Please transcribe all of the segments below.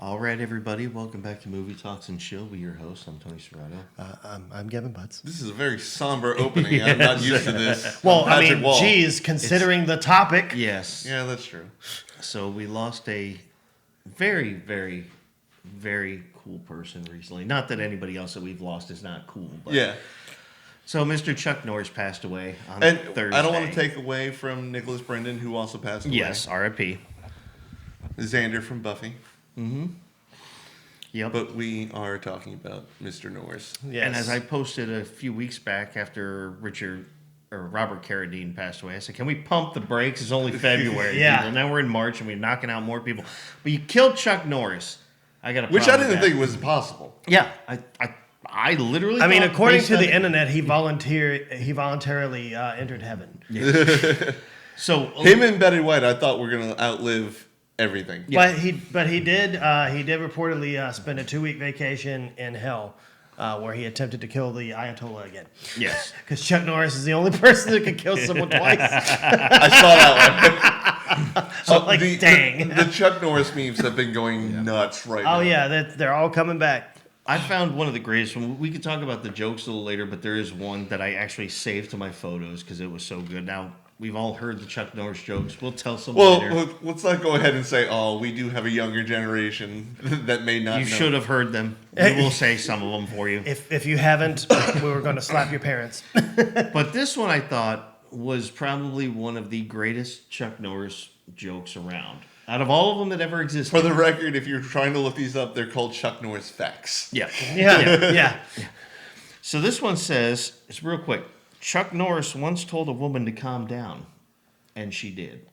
All right, everybody, welcome back to Movie Talks and Chill. We're your host. I'm Tony Serrato. I'm Gavin Butts. This is a very somber opening. I'm not used to this. Well, I'm Patrick Wall. geez, considering the topic. Yes. Yeah, that's true. So we lost a very, very, very cool person recently. Not that anybody else that we've lost is not cool. But Yeah. So Mr. Chuck Norris passed away on And Thursday. I don't want to take away from Nicholas Brendan, who also passed away. Yes, R.I.P. Xander from Buffy. Mm-hmm. Yep. But we are talking about Mr. Norris. Yes. And as I posted a few weeks back after Robert Carradine passed away, I said, can we pump the brakes? It's only February. Yeah. People. Now we're in March and we're knocking out more people. But you killed Chuck Norris. I got a Which I problem with didn't that. think was possible. Yeah. I literally I mean, thought according they to said the it. internet, he voluntarily entered heaven. So Him and Betty White, I thought were going to outlive everything. But he did reportedly spend a 2-week vacation in hell, where he attempted to kill the Ayatollah again. yes. Because Chuck Norris is the only person that can kill someone twice. I saw that one. So, dang. The Chuck Norris memes have been going nuts right now. Oh yeah, they're all coming back. I found one of the greatest one. We could talk about the jokes a little later, but there is one that I actually saved to my photos because it was so good. Now, we've all heard the Chuck Norris jokes. We'll tell some later. Well, let's not go ahead and say, oh, we do have a younger generation that may not know. You should have heard them. We will say some of them for you. If you haven't, we were going to slap your parents. But this one I thought was probably one of the greatest Chuck Norris jokes around. Out of all of them that ever existed. For the record, if you're trying to look these up, they're called Chuck Norris facts. Yeah. Yeah. So this one says, it's real quick. Chuck Norris once told a woman to calm down, and she did.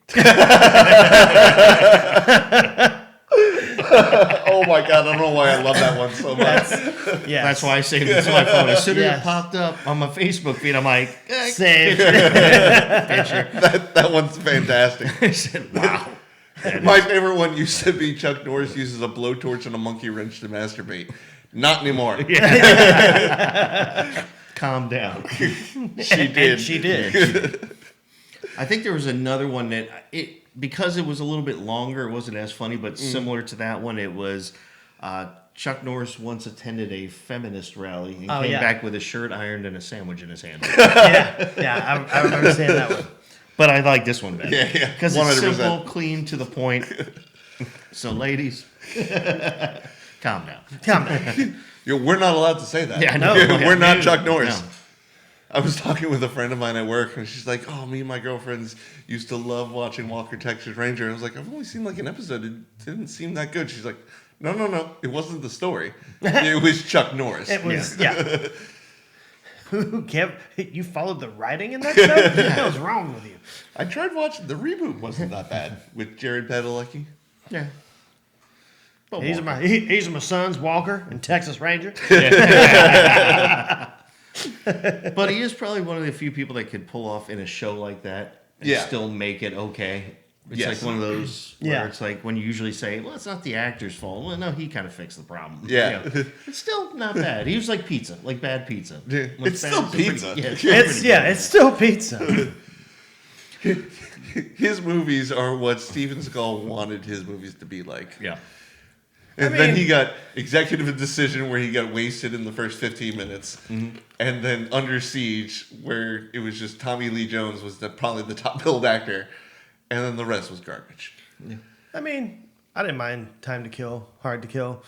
Oh my God, I don't know why I love that one so much. Yeah. That's why I saved it to my phone. As soon as Yes. it popped up on my Facebook feed, I'm like, Save. picture. That one's fantastic. I said, wow. My favorite one used to be Chuck Norris uses a blowtorch and a monkey wrench to masturbate. Not anymore. Calm down. She did. And she did. I think there was another one that because it was a little bit longer, it wasn't as funny, but similar to that one, it was Chuck Norris once attended a feminist rally and came back with a shirt ironed and a sandwich in his hand. Yeah. I remember saying that one. But I like this one better. Yeah. Because it's 100%. simple, clean, to the point. So, ladies, calm down. Come on. We're not allowed to say that. Yeah, no. We're not Chuck Norris. No. I was talking with a friend of mine at work, and she's like, "Oh, me and my girlfriends used to love watching Walker Texas Ranger." I was like, "I've only seen like an episode. It didn't seem that good." She's like, "No. It wasn't the story. It was Chuck Norris." It was, yeah. Kev, you followed the writing in that show? What was wrong with you? I tried watching the reboot. Wasn't that bad with Jared Padalecki? Yeah. But These are my sons, Walker and Texas Ranger. But he is probably one of the few people that could pull off in a show like that and Yeah. still make it okay. It's Yes. like one of those where Yeah. it's like when you usually say, well, it's not the actor's fault. Well, no, he kind of fixed the problem. Yeah. You know, it's still not bad. He was like pizza, like bad pizza. Yeah. When It's bad, still pretty- pizza. It's still pizza. His movies are what Steven Seagal wanted his movies to be like. Yeah. And then he got Executive Decision, where he got wasted in the first 15 minutes. Mm-hmm. And then Under Siege, where it was just Tommy Lee Jones was probably the top billed actor. And then the rest was garbage. Yeah. I mean, I didn't mind Time to Kill, Hard to Kill,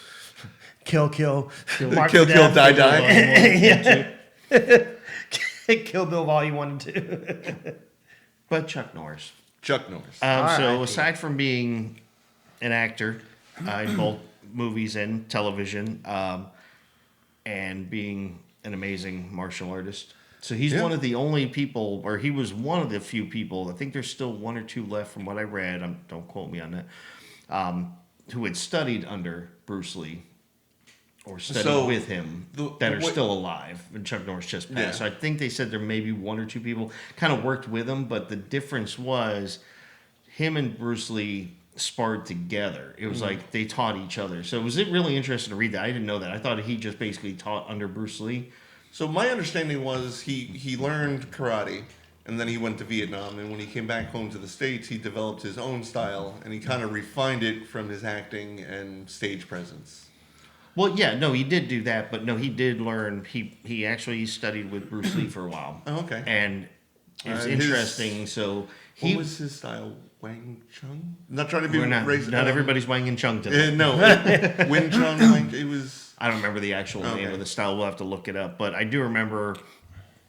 Kill, Mark Kill, for Kill, Death, Die. Kill Bill Volume 1 and 2. But Chuck Norris. Chuck Norris. So R.I.P. aside from being an actor in both movies and television, and being an amazing martial artist, so he's one of the only people, or he was one of the few people. I think there's still one or two left from what I read. Don't quote me on that. Who had studied under Bruce Lee or studied with him that are still alive, and Chuck Norris just passed. Yeah. So I think they said there may be one or two people kind of worked with him, but the difference was him and Bruce Lee sparred together. It was like they taught each other. So was it really interesting to read that? I didn't know that. I thought he just basically taught under Bruce Lee. So my understanding was he learned karate, and then he went to Vietnam. And when he came back home to the States, he developed his own style, and he kind of refined it from his acting and stage presence. Well, yeah, no, he did do that, but no, he did learn. He actually studied with Bruce Lee for a while. Oh, okay. And it's His- interesting. So What was his style? Wang Chung? Not trying to be racist. not everybody's Wang and Chung today. No, Wing Chun. Wang, it was. I don't remember the actual name Okay. of the style. We'll have to look it up. But I do remember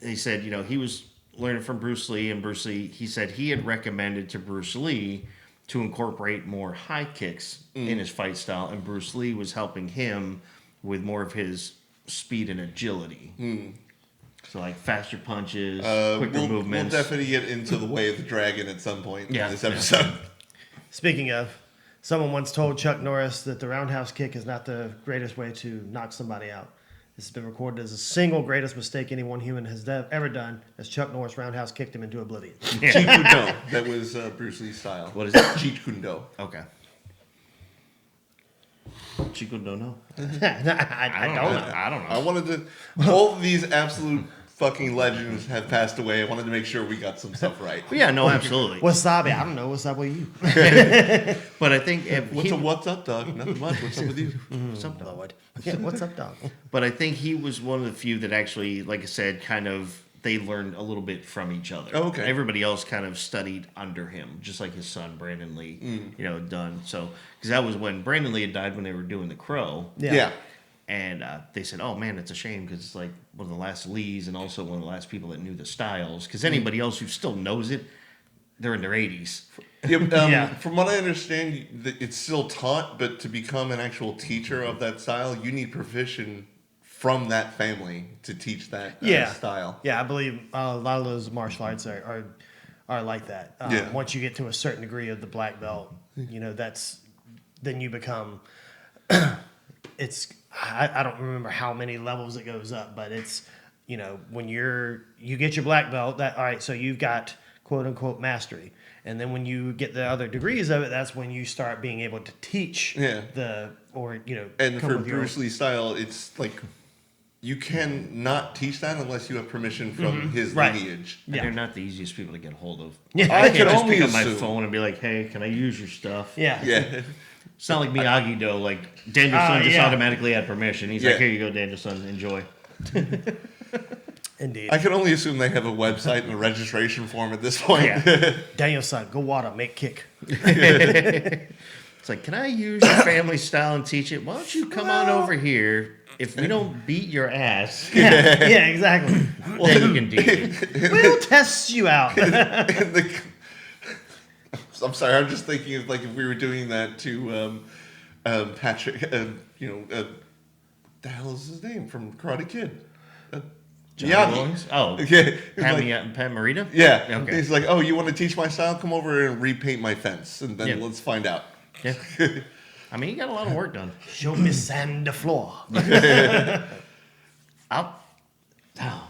he said, he was learning from Bruce Lee, and Bruce Lee, he said he had recommended to Bruce Lee to incorporate more high kicks in his fight style, and Bruce Lee was helping him with more of his speed and agility. So like faster punches, quicker movements. We'll definitely get into the way of the dragon at some point in this episode. Speaking of, someone once told Chuck Norris that the roundhouse kick is not the greatest way to knock somebody out. This has been recorded as the single greatest mistake any one human has ever done, as Chuck Norris roundhouse kicked him into oblivion. Cheat Kune Do. That was Bruce Lee's style. What is it? Cheat Kune Do. Okay. Chico don't know. I don't know. I don't know. I wanted to. Both of these absolute fucking legends have passed away. I wanted to make sure we got some stuff right. But yeah, no, absolutely. Wasabi, I don't know. What's up with you? But I think if What's up, dog? Nothing much. What's up with you? something. Lord. Yeah, what's up, dog? But I think he was one of the few that actually, like I said, kind of they learned a little bit from each other. Oh, okay. Everybody else kind of studied under him, just like his son Brandon Lee, had done. So because that was when Brandon Lee had died when they were doing The Crow. Yeah. And they said, "Oh man, it's a shame because it's like one of the last Lees and also one of the last people that knew the styles. Because anybody else who still knows it, they're in their 80s." Yeah. From what I understand, it's still taught, but to become an actual teacher of that style, you need provision from that family to teach that style. Yeah, I believe a lot of those martial arts are like that. Once you get to a certain degree of the black belt, then you become. I don't remember how many levels it goes up, but it's when you get your black belt, that all right, so you've got quote unquote mastery, and then when you get the other degrees of it, that's when you start being able to teach Yeah. come And for with your Bruce Lee style, it's like you can not teach that unless you have permission from his Right. lineage. And Yeah. they're not the easiest people to get hold of. Yeah. I I can't can just only pick up my assume. phone and be like, "Hey, can I use your stuff?" Yeah. Yeah. It's not like Miyagi-Do. Like Daniel-san just yeah. automatically had permission. He's Yeah. like, "Here you go, Daniel-san. Enjoy." Indeed. I can only assume they have a website and a registration form at this point. Yeah. Daniel-san, go water, make kick. It's like, "Can I use your family style and teach it? Why don't you come on over here? If we don't beat your ass, Yeah, exactly. then you can teach it." We'll test you out. I'm sorry. I'm just thinking of like if we were doing that to Patrick. The hell is his name from Karate Kid? Johnny Miyagi. Boys? Oh, Yeah. Pat Morita? Yeah. Okay. He's like, "Oh, you want to teach my style? Come over and repaint my fence, and then Yeah. let's find out." Yeah. I mean, he got a lot of work done. Show me sand the floor. Up, down.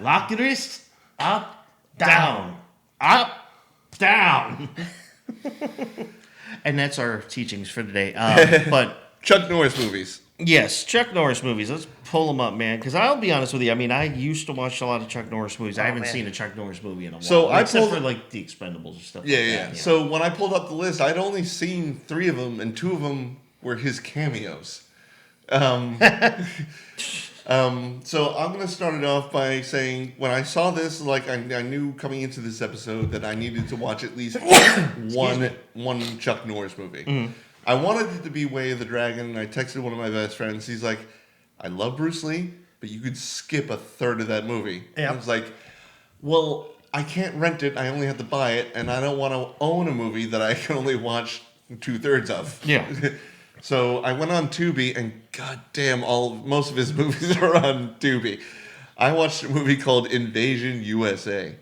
Lock your wrist. Up, down. Up, down. And that's our teachings for today. But Chuck Norris movies. yes, Chuck Norris movies. Let's pull them up, man. Because I'll be honest with you. I mean, I used to watch a lot of Chuck Norris movies. I haven't man. seen a Chuck Norris movie in a while. So I except pulled- for like the Expendables and stuff. Yeah, like yeah. that, So when I pulled up the list, I'd only seen 3 of them, and 2 of them were his cameos. So I'm gonna start it off by saying when I saw this, like I knew coming into this episode that I needed to watch at least one Chuck Norris movie. Mm-hmm. I wanted it to be Way of the Dragon, and I texted one of my best friends. He's like, "I love Bruce Lee, but you could skip a third of that movie." Yep. I was like, "Well, I can't rent it. I only have to buy it, and I don't want to own a movie that I can only watch 2/3 of." Yeah. So I went on Tubi, and goddamn, most of his movies are on Tubi. I watched a movie called Invasion USA.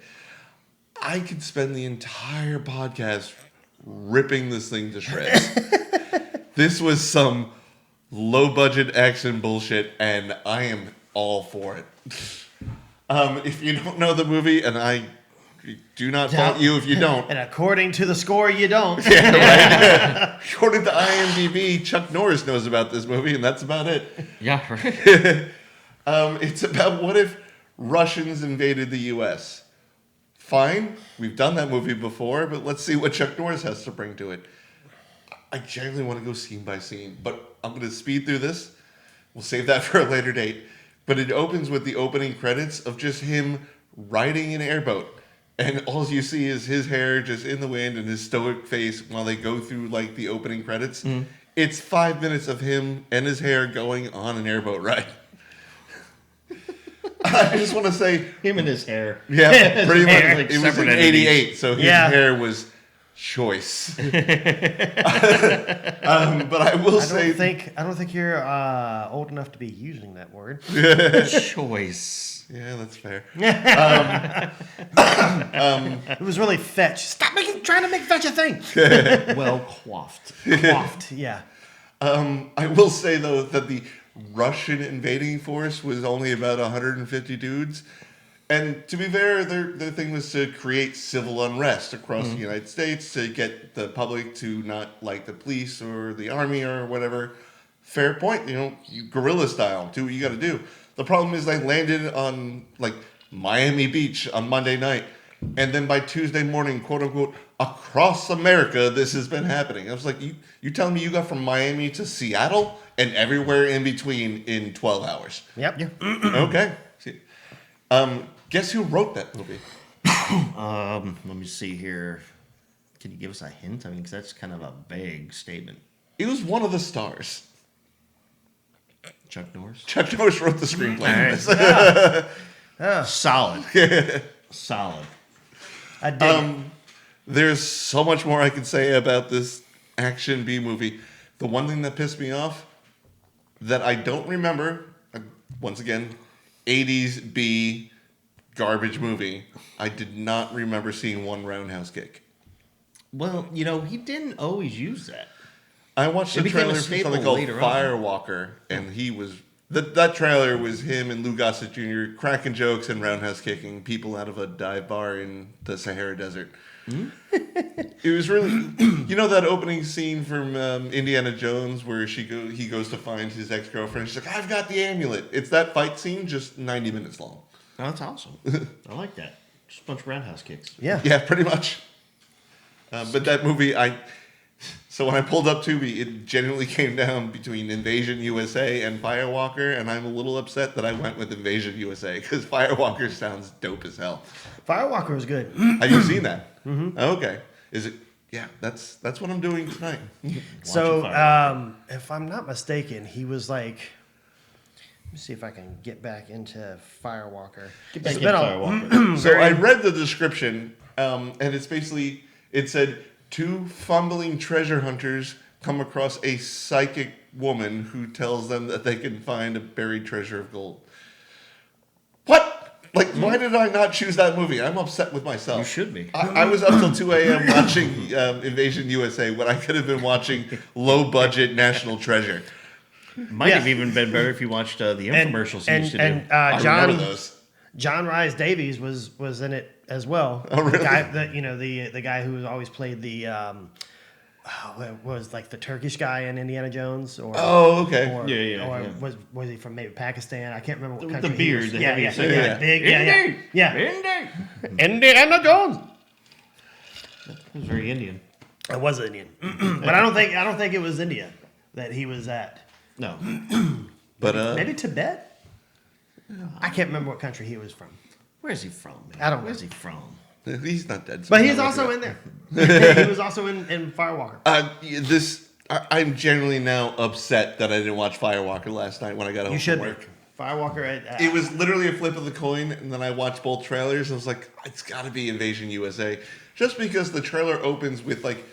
I could spend the entire podcast ripping this thing to shreds. This was some low-budget action bullshit, and I am all for it. If you don't know the movie, and I do not fault you if you don't. And according to the score, you don't. Yeah, right? According to IMDb, Chuck Norris knows about this movie, and that's about it. Yeah, right. It's about what if Russians invaded the U.S. fine. We've done that movie before, but let's see what Chuck Norris has to bring to it. I genuinely want to go scene by scene, but I'm going to speed through this. We'll save that for a later date. But it opens with the opening credits of just him riding an airboat. And all you see is his hair just in the wind and his stoic face while they go through like the opening credits. Mm. It's 5 minutes of him and his hair going on an airboat ride. I just want to say... Him and his hair. Yeah, pretty much. Like it was in 88, so his hair was choice. But I will say... I don't think you're old enough to be using that word. Choice. Yeah, that's fair. It was really fetch. Stop trying to make fetch a thing. Well coiffed. Coiffed, yeah. I will say, though, that the Russian invading force was only about 150 dudes. And to be fair, their thing was to create civil unrest across the United States to get the public to not like the police or the army or whatever. Fair point. Guerrilla style. Do what you got to do. The problem is they landed on, like, Miami Beach on Monday night. And then by Tuesday morning, quote unquote, across America, this has been happening. I was like, you telling me you got from Miami to Seattle and everywhere in between in 12 hours? Yep. Okay. Guess who wrote that movie? Let me see here. Can you give us a hint? I mean, because that's kind of a vague statement. It was one of the stars. Chuck Norris? Chuck Norris wrote the screenplay. Solid. Solid. I did. There's so much more I can say about this action B movie. The one thing that pissed me off that I don't remember, once again, 80s B garbage movie, I did not remember seeing one roundhouse kick. Well, he didn't always use that. I watched the trailer for something called Firewalker, and he was... That trailer was him and Lou Gossett Jr. cracking jokes and roundhouse kicking people out of a dive bar in the Sahara Desert. It was really... that opening scene from Indiana Jones where he goes to find his ex-girlfriend. She's like, I've got the amulet. It's that fight scene, just 90 minutes long. Oh, that's awesome. I like that. Just a bunch of roundhouse kicks. Yeah. Yeah, pretty much. But that movie, So when I pulled up Tubi, it genuinely came down between Invasion USA and Firewalker, and I'm a little upset that I went with Invasion USA because Firewalker sounds dope as hell. Firewalker was good. Have you seen that? Mm-hmm. Okay. Is it? Yeah, that's what I'm doing tonight. So, if I'm not mistaken, he was like... Let me see if I can get back into Firewalker. Get back into Firewalker. So I read the description, and it's basically... It said... 2 fumbling treasure hunters come across a psychic woman who tells them that they can find a buried treasure of gold. What? Like, why did I not choose that movie? I'm upset with myself. You should be. I was up till 2 a.m. watching Invasion USA when I could have been watching low-budget National Treasure. Might have even been better if you watched the infomercials he used to do. I remember those. John Rhys Davies was in it as well. Oh, really? The guy the guy who always played the was like the Turkish guy in Indiana Jones or okay. Or was he from maybe Pakistan? I can't remember what country. The beard, he was. the heavy Indiana Jones. It was very Indian. It was Indian, but I don't think it was India that he was at. No, but maybe Tibet. I can't remember what country he was from. Where's he from, man? I don't know. Where's he from? He's not dead. But he's also in there. He was also in Firewalker. I'm generally now upset that I didn't watch Firewalker last night when I got home from work. Firewalker. It was literally a flip of the coin, and then I watched both trailers, and I was like, it's got to be Invasion USA. Just because the trailer opens with, like,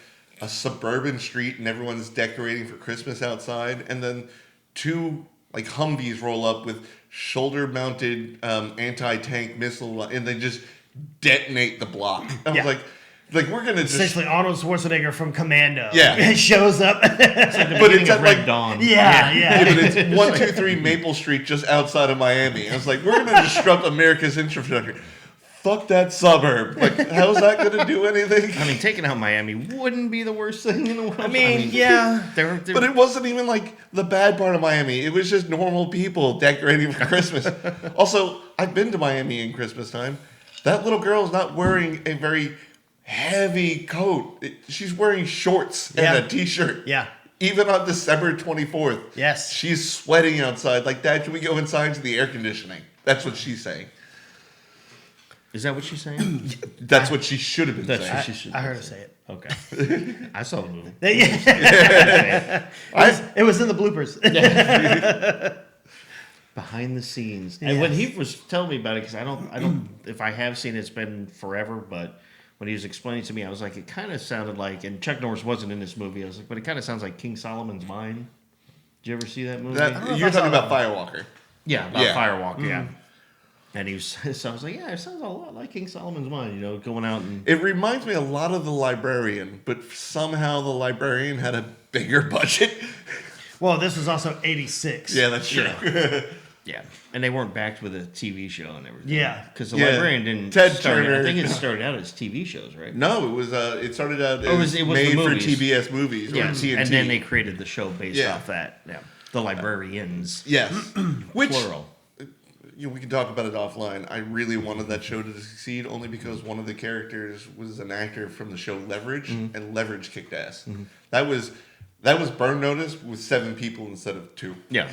a suburban street, and everyone's decorating for Christmas outside, and then 2... like Humvees roll up with shoulder-mounted anti-tank missile, and they just detonate the block. I was like we're gonna just essentially Arnold Schwarzenegger from Commando. Yeah, it shows up. It's like the beginning of Red Dawn. Yeah. But it's 123 Maple Street, just outside of Miami. I was like, we're gonna disrupt America's infrastructure. Fuck that suburb. Like, how's that gonna do anything? I mean, taking out Miami wouldn't be the worst thing in the world. I mean yeah. But it wasn't even like the bad part of Miami. It was just normal people decorating for Christmas. Also, I've been to Miami in Christmas time. That little girl is not wearing a very heavy coat. She's wearing shorts and a t-shirt. Yeah. Even on December 24th. Yes. She's sweating outside. Like, Dad, can we go inside to the air conditioning? That's what she's saying. Is that what she's saying? That's what she should have been That's saying. what she should. I heard her say it. Okay. I saw the movie. It was in the bloopers. Behind the scenes. Yes. And when he was telling me about it, because I don't, if I have seen it, it's been forever, but when he was explaining to me, I was like, it kind of sounded like, and Chuck Norris wasn't in this movie, I was like, but it kind of sounds like King Solomon's Mine. Did you ever see that movie? You're talking about Firewalker. Yeah, about Firewalker, yeah. Mm-hmm. And he was, so I was like, yeah, it sounds a lot like King Solomon's Mine, you know, going out and... It reminds me a lot of The Librarian, but somehow The Librarian had a bigger budget. Well, this was also 86. Yeah, that's true. Yeah, and they weren't backed with a TV show and everything. Yeah. Because The Librarian didn't Ted start... Turner. I think it started out as TV shows, right? No, it was. It started out as it was made the for movies. TBS movies or Yeah, TNT. and then they created the show based Yeah. off that. Yeah, The Librarians. Yes. Which, Plural. we can talk about it offline. I really wanted that show to succeed only because one of the characters was an actor from the show Leverage, and Leverage kicked ass. That was Burn Notice with 7 people instead of 2. Yeah.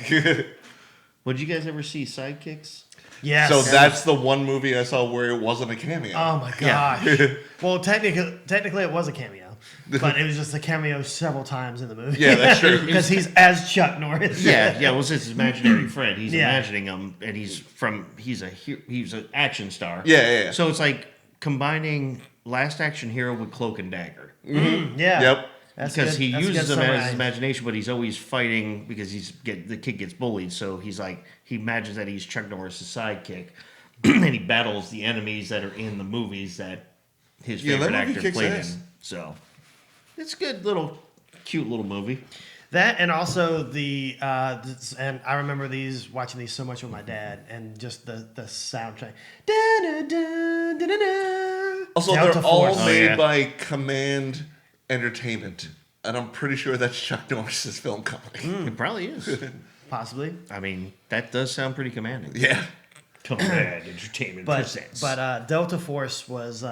Well, did you guys ever see Sidekicks? Yes. So that's the one movie I saw where it wasn't a cameo. Oh my gosh. Well, technically it was a cameo, but it was just a cameo several times in the movie. Yeah, that's true. Because he's as Chuck Norris. Yeah, it was his imaginary friend. He's Yeah. imagining him, and he's an action star. Yeah. So it's like combining Last Action Hero with Cloak and Dagger. Yeah. Yep. That's Because good. he That's uses good them as summary. his imagination, but he's always fighting because the kid gets bullied. So he's like, he imagines that he's Chuck Norris' sidekick, and he battles the enemies that are in the movies that his Yeah, that favorite movie actor kicks played ass. in. So it's a cute little movie. That and also and I remember watching these so much with my dad, and just the soundtrack. Also, Delta they're all Force. made by Command Entertainment, and I'm pretty sure that's Chuck Norris's film company. It probably is. Possibly. I mean, that does sound pretty commanding. Yeah. Command Entertainment presents. But Delta Force was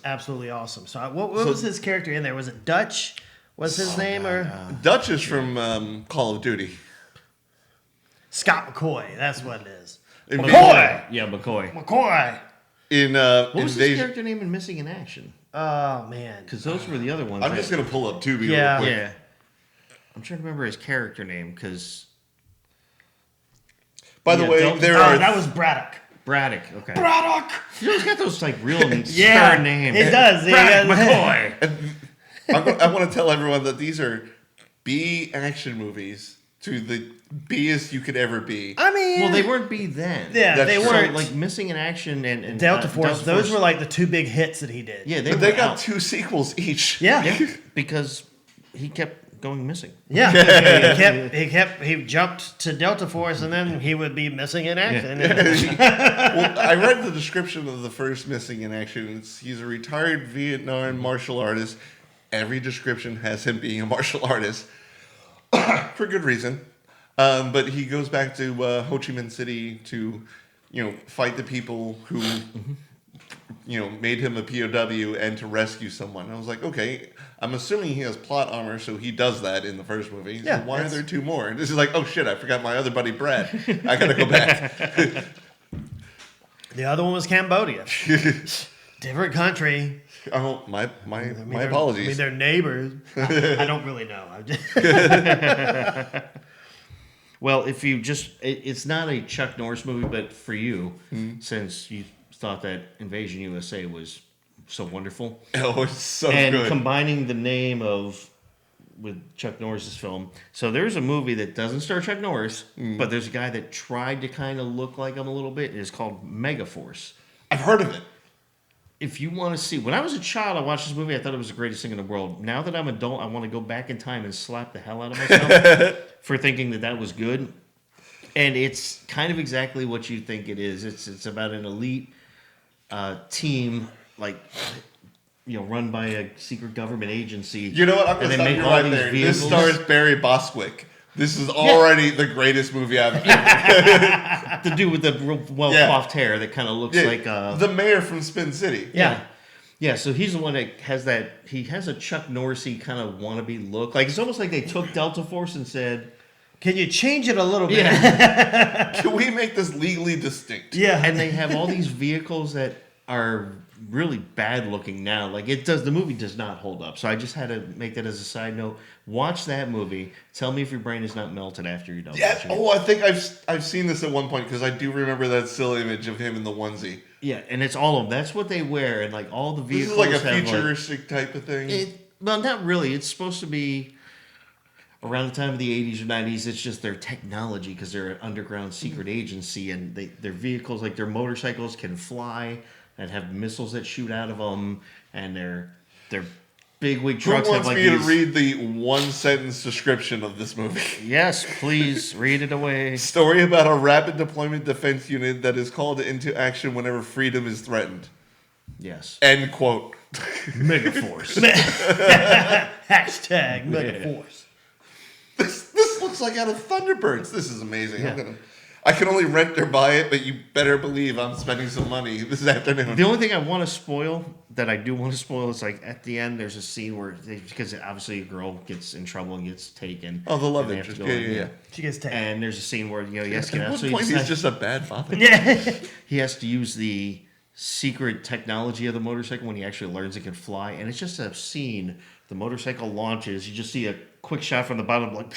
absolutely awesome. So what was his character in there? Was it Dutch? Was his name or Dutch is from Call of Duty. Scott McCoy? That's what it is. McCoy. Yeah, McCoy. McCoy. In What was his Invasion. character name in Missing in Action? Oh man. Because those were the other ones. I'm just gonna pull up Tubi Yeah. real quick. Yeah. I'm trying to remember his character name because By the Yeah, way, Delta- there Oh, are that was Braddock. Braddock. Okay. Braddock. He's always got those like real Yeah, stern names. it does. Braddock Yeah. McCoy. I want to tell everyone that these are B action movies to the Best you could ever be. I mean, Well, they weren't B then. Yeah, That's they true. So, weren't. like Missing in Action and Delta Force. Delta Those Force- were like the 2 big hits that he did. Yeah, But they were got out. 2 sequels each. Yeah. Yeah, because he kept going missing. Yeah, he jumped to Delta Force, and then he would be missing in action. Well, I read the description of the first Missing in Action. He's a retired Vietnam martial artist. Every description has him being a martial artist for good reason. But he goes back to Ho Chi Minh City to, fight the people who, made him a POW and to rescue someone. I was like, okay, I'm assuming he has plot armor, so he does that in the first movie. So Yeah, why are that's- there 2 more? And this is like, oh shit, I forgot my other buddy Brad. I gotta go back. The other one was Cambodia. Different country. Oh, my I mean, apologies. they're neighbors. I don't really know. I'm just- Well, if you it's not a Chuck Norris movie, but for you, since you thought that Invasion USA was so wonderful, Oh, it's so and good. combining the name with Chuck Norris's film. So there's a movie that doesn't star Chuck Norris, but there's a guy that tried to kind of look like him a little bit. It's called Megaforce. I've heard of it. If you want to see, when I was a child, I watched this movie. I thought it was the greatest thing in the world. Now that I'm an adult, I want to go back in time and slap the hell out of myself for thinking that was good. And it's kind of exactly what you think it is. It's about an elite team, like run by a secret government agency. You know what? I'm And going to they stop make you all right these there. This vehicles. stars Barry Bostwick, This is already the greatest movie I've ever. The dude with the real well-coiffed hair that kind of looks like... the mayor from Spin City. Yeah, so he's the one that has that... He has a Chuck Norris-y kind of wannabe look. Like, it's almost like they took Delta Force and said... Can you change it a little bit? Yeah. Can we make this legally distinct? Yeah. And they have all these vehicles that are really bad looking now. Like, the movie does not hold up. So I just had to make that as a side note. Watch that movie. Tell me if your brain is not melted after you're done watching it. Oh, I think I've seen this at one point because I do remember that still image of him in the onesie. Yeah, and it's all of them. That's what they wear, and like all the This vehicles. is like a have, futuristic type of thing. Well, not really. It's supposed to be around the time of the 80s or 90s. It's just their technology because they're an underground secret agency, and their vehicles, like their motorcycles, can fly and have missiles that shoot out of them, and their bigwig trucks Who have wants like me to these... read the one-sentence description of this movie? Yes, please read it away. Story about a rapid deployment defense unit that is called into action whenever freedom is threatened. Yes. End quote. Megaforce. Hashtag Megaforce. This looks like out of Thunderbirds. This is amazing. Yeah. I can only rent or buy it, but you better believe I'm spending some money this afternoon. The only thing I want to spoil, that I do want to spoil, is like at the end there's a scene where, because obviously a girl gets in trouble and gets taken. Oh, the love and they have to interest. go in. Yeah. She gets taken. And there's a scene where, he has to get At out. what So point decides- he's just a bad father. Yeah. he has to use the secret technology of the motorcycle when he actually learns it can fly. And it's just a scene. The motorcycle launches. You just see a quick shot from the bottom, like,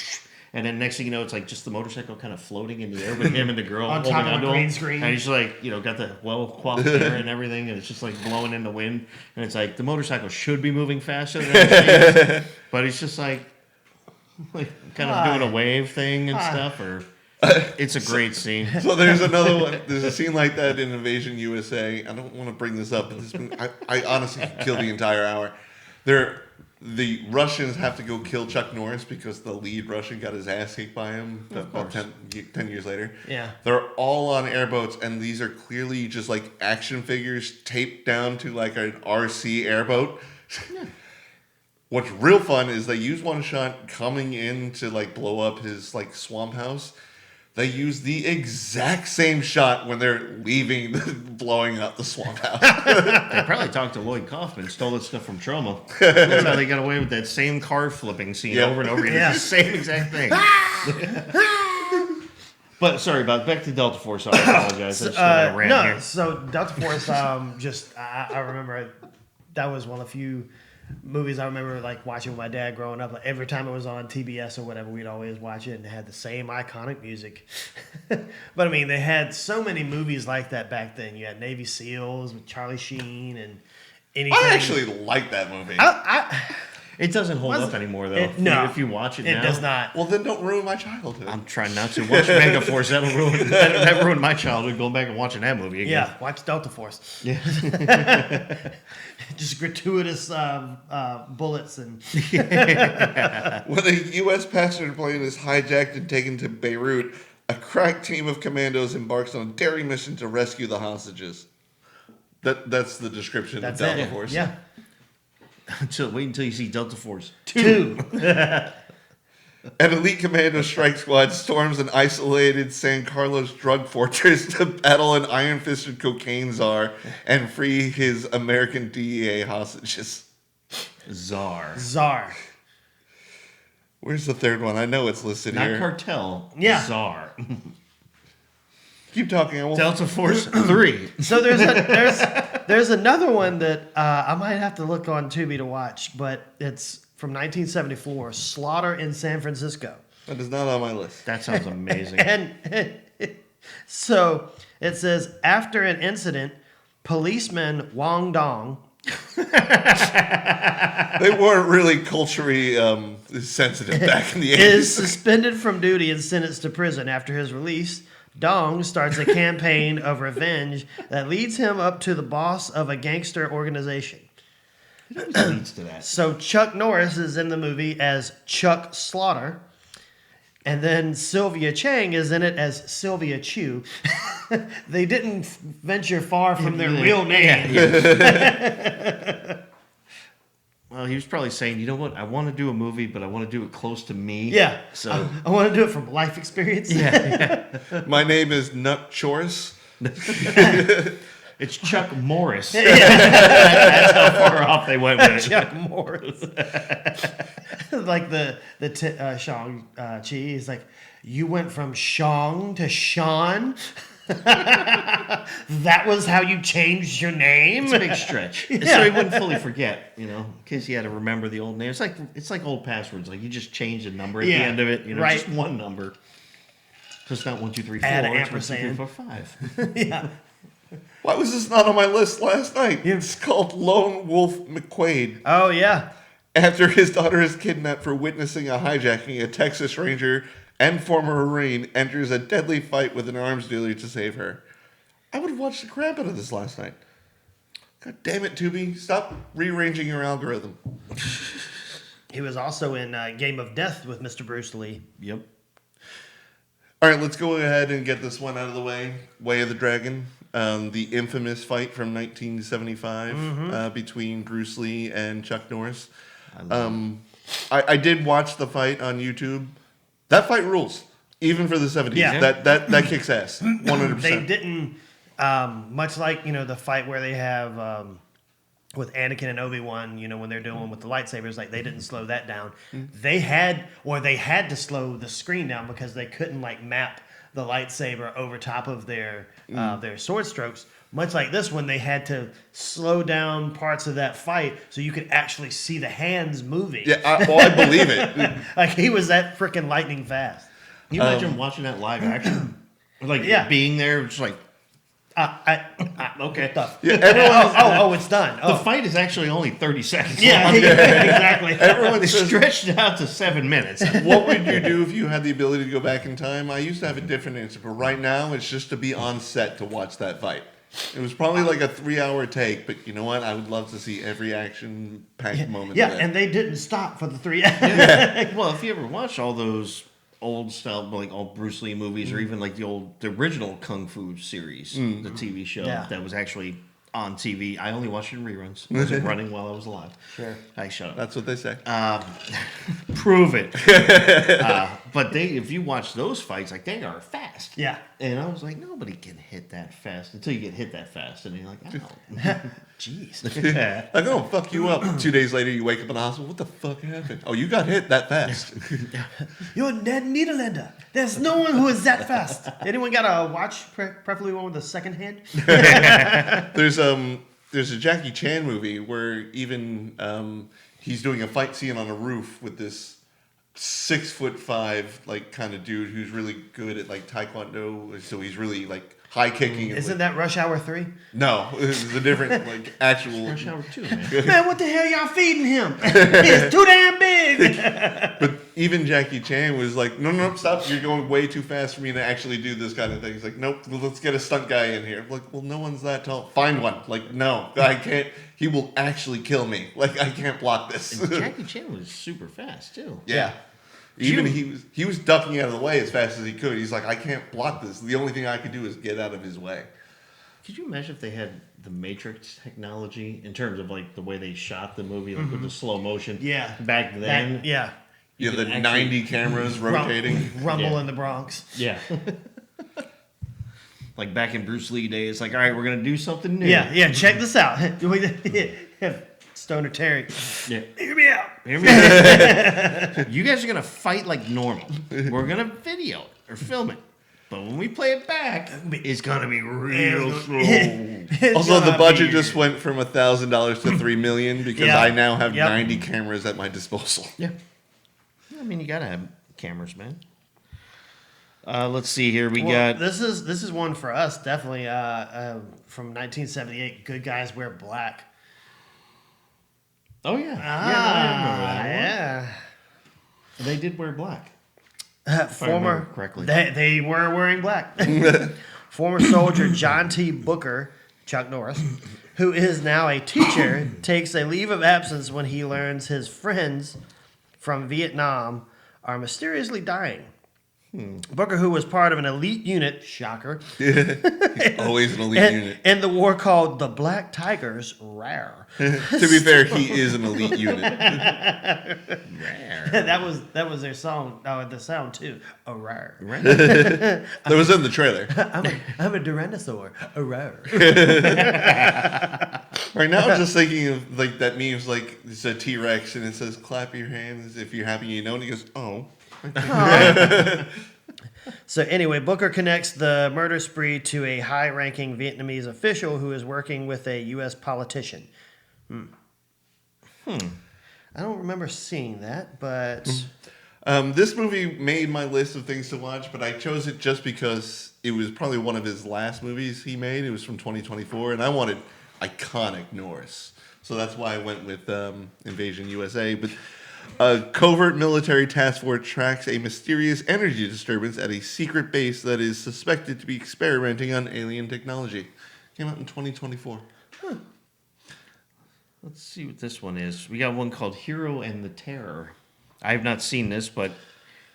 and then next thing you know, it's like just the motorcycle kind of floating in the air with him and the girl On holding top of a onto green him. screen. And he's like, got the well-coiffed hair and everything, and it's just like blowing in the wind. And it's like the motorcycle should be moving faster than it is, but it's just like kind of doing a wave thing and stuff. Or it's a great scene. So there's another one. There's a scene like that in Invasion USA. I don't want to bring this up, but I honestly could kill the entire hour. The Russians have to go kill Chuck Norris because the lead Russian got his ass kicked by him about 10 years later. Yeah. They're all on airboats, and these are clearly just like action figures taped down to like an RC airboat. Yeah. What's real fun is they use one shot coming in to like blow up his like swamp house. They use the exact same shot when they're leaving, blowing up the swamp house. They probably talked to Lloyd Kaufman, stole that stuff from Trauma. That's how they got away with that same car flipping scene over and over again. Yeah. It's the same exact thing. But sorry, back to Delta Force. I apologize. I just got a rant here. So Delta Force, I remember that was one of the few movies I remember like watching with my dad growing up. Like, every time it was on TBS or whatever, we'd always watch it, and it had the same iconic music. But I mean, they had so many movies like that back then. You had Navy SEALs with Charlie Sheen and anything. I actually like that movie. It doesn't hold up anymore, though. No, if you watch it now. It does not. Well, then don't ruin my childhood. I'm trying not to. Watch Mega Force. That'll ruin that ruined my childhood, going back and watching that movie again. Yeah, watch Delta Force. Yeah. Just gratuitous bullets and When a U.S. passenger plane is hijacked and taken to Beirut, a crack team of commandos embarks on a daring mission to rescue the hostages. That's the description that's of Delta it. Force. Yeah. Wait until you see Delta Force 2. An elite commando strike squad storms an isolated San Carlos drug fortress to battle an iron-fisted cocaine czar and free his American DEA hostages. Czar. Where's the third one? I know it's listed Not here. cartel. Yeah. Czar. Keep talking. I won't. Delta Force 3. So there's another one that I might have to look on Tubi to watch, but it's from 1974, Slaughter in San Francisco. That is not on my list. That sounds amazing. And so it says, after an incident, policeman Wong Dong. They weren't really culturally sensitive back in the 80s. Is suspended from duty and sentenced to prison. After his release, Dong starts a campaign of revenge that leads him up to the boss of a gangster organization. It always leads to that. So Chuck Norris is in the movie as Chuck Slaughter. And then Sylvia Chang is in it as Sylvia Chu. They didn't venture far from their real name. Yeah. Well, he was probably saying, you know what? I want to do a movie, but I want to do it close to me. Yeah. So I want to do it from life experience. yeah. My name is Nut Choris. It's Chuck Norris. That's how far off they went with it. Chuck Norris. Like Shang-Chi is like, you went from Shang to Sean? That was how you changed your name? It's a big stretch. So he wouldn't fully forget, in case he had to remember the old name. It's like old passwords. Like you just change a number at the end of it, right. just one number. So it's not 1, 2, 3, 4. Add an It's 1, 2, 3, ampersand. 4, 5. Yeah. Why was this not on my list last night? It's called Lone Wolf McQuade. Oh, yeah. After his daughter is kidnapped for witnessing a hijacking, a Texas Ranger and former Marine enters a deadly fight with an arms dealer to save her. I would have watched the crap out of this last night. God damn it, Tubi. Stop rearranging your algorithm. He was also in Game of Death with Mr. Bruce Lee. Yep. All right, let's go ahead and get this one out of the way. Way of the Dragon. The infamous fight from 1975 between Bruce Lee and Chuck Norris. I did watch the fight on YouTube. That fight rules, even for the 70s. Yeah. That kicks ass, 100%. They didn't, much like, the fight where they have with Anakin and Obi-Wan, when they're doing with the lightsabers, like they didn't slow that down. They had to slow the screen down because they couldn't map the lightsaber over top of their sword strokes. Much like this one, they had to slow down parts of that fight so you could actually see the hands moving. Yeah, I believe it. Like he was that freaking lightning fast. Can you imagine watching that live action? Being there, just like, okay. Yeah, everyone it's done. The fight is actually only 30 seconds Yeah, long. exactly. Everyone It's says, stretched out to 7 minutes. what would you do if you had the ability to go back in time? I used to have a different answer, but right now it's just to be on set to watch that fight. It was probably like a 3-hour take, but you know what? I would love to see every action-packed moment. Yeah, of it. and they didn't stop for the 3 Well, if you ever watch all those old style, like old Bruce Lee movies, or even like the original Kung Fu series, the TV show that was actually on TV. I only watched it in reruns. It wasn't running while I was alive. Sure. I shut up. That's what they say. Prove it. But if you watch those fights, they are fast. Yeah. And I was like, nobody can hit that fast until you get hit that fast, and you're like, oh, Jeez. I'm gonna fuck you up. 2 days later, you wake up in the hospital. What the fuck happened? Oh, you got hit that fast. You're a dead Nederlander. There's no one who is that fast. Anyone got a watch, preferably one with a second hand? There's a Jackie Chan movie where even he's doing a fight scene on a roof with this 6'5" kind of dude who's really good at Taekwondo. So he's really high kicking. Isn't that Rush Hour 3? No, this is a different actual. Rush Hour 2, man. Man, what the hell y'all feeding him? He's too damn big. But even Jackie Chan was like, no, stop. You're going way too fast for me to actually do this kind of thing. He's like, nope, let's get a stunt guy in here. I'm like, well, no one's that tall. Find one. No, I can't. He will actually kill me. I can't block this. And Jackie Chan was super fast, too. Yeah. Even he was ducking out of the way as fast as he could. He's like, I can't block this. The only thing I could do is get out of his way. Could you imagine if they had the Matrix technology in terms of the way they shot the movie, with the slow motion? Yeah. Back then. Yeah. Yeah, the actually- 90 cameras rotating. Rumble Yeah. in the Bronx. Yeah. Back in Bruce Lee days, all right, we're gonna do something new. Yeah, check this out. Stoner Terry. Yeah. Hear me out. Hear me out. You guys are gonna fight like normal. We're gonna video it or film it. But when we play it back, it's gonna be real slow. Also, the budget just went from $1,000 to $3 million because Yeah. I now have Yep. 90 cameras at my disposal. Yeah. I mean, you gotta have cameras, man. Let's see here. We got. This is one for us, definitely. From 1978, Good Guys Wear Black. Oh yeah. I remember that one. Yeah. They did wear black. Former correctly. They were wearing black. Former soldier John T. Booker, Chuck Norris, who is now a teacher, takes a leave of absence when he learns his friends from Vietnam are mysteriously dying. Booker, who was part of an elite unit, shocker, Always an elite unit. in the war called the Black Tigers, rare. To be fair, he is an elite unit. that was their song, the sound too, a rare. That was in the trailer. I'm a Tyrannosaur, a rare. Right now, I'm just thinking of like that meme's like it's a T-Rex and it says "clap your hands if you're happy," you know, and he goes, "Oh." So anyway, Booker connects the murder spree to a high-ranking Vietnamese official who is working with a U.S. politician. I don't remember seeing that, but This movie made my list of things to watch, but I chose it just because it was probably one of his last movies he made. It was from 2024, and I wanted iconic Norris. So that's why I went with Invasion USA. But a covert military task force tracks a mysterious energy disturbance at a secret base that is suspected to be experimenting on alien technology. Came out in 2024. Let's see what this one is. We got one called Hero and the Terror. I have not seen this, but